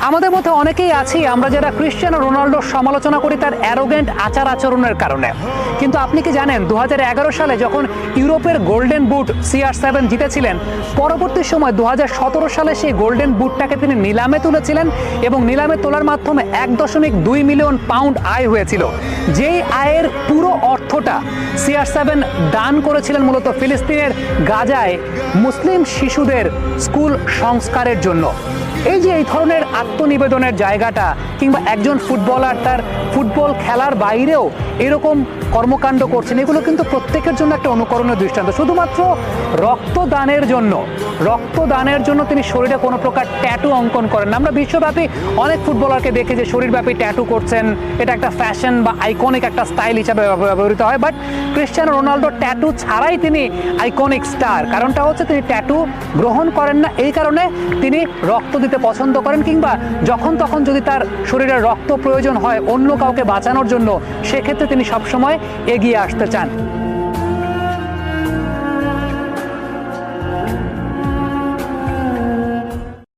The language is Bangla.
আমাদের মধ্যে অনেকেই আছি আমরা যারা ক্রিশ্চিয়ানো রোনাল্ডোর সমালোচনা করি তার অ্যারোগেন্ট আচার আচরণের কারণে। কিন্তু আপনি কি জানেন 2011 সালে যখন ইউরোপের গোল্ডেন বুট CR7 জিতেছিলেন, পরবর্তী সময় 2017 সালে সেই গোল্ডেন বুটটাকে তিনি নিলামে তুলেছিলেন এবং নিলামে তোলার মাধ্যমে 1.2 মিলিয়ন পাউন্ড আয় হয়েছিল। যেই আয়ের পুরো অর্থটা CR7 দান করেছিলেন মূলত ফিলিস্তিনের গাজায় মুসলিম শিশুদের স্কুল সংস্কারের জন্য। এই যে এই ধরনের আত্মনিবেদনের জায়গাটা, কিংবা একজন ফুটবলার তার ফুটবল খেলার বাইরেও এরকম কর্মকাণ্ড করছেন, এগুলো কিন্তু প্রত্যেকের জন্য একটা অনুকরণীয় দৃষ্টান্ত। শুধুমাত্র রক্তদানের জন্য তিনি শরীরে কোনো প্রকার ট্যাটু অঙ্কন করেন না। আমরা বিশ্বব্যাপী অনেক ফুটবলারকে দেখি যে শরীরব্যাপী ট্যাটু করছেন, এটা একটা ফ্যাশন বা আইকনিক একটা স্টাইল হিসাবে ব্যবহৃত হয়। বাট ক্রিশ্চিয়ানো রোনাল্ডো ট্যাটু ছাড়াই তিনি আইকনিক স্টার। কারণটা হচ্ছে তিনি ট্যাটু গ্রহণ করেন না, এই কারণে তিনি রক্ত দিতে পছন্দ করেন, কিংবা যখন তখন যদি তার শরীরে রক্ত প্রয়োজন হয় অন্য কাউকে বাঁচানোর জন্য, সেক্ষেত্রে তিনি সবসময় এগিয়ে আসতে চান।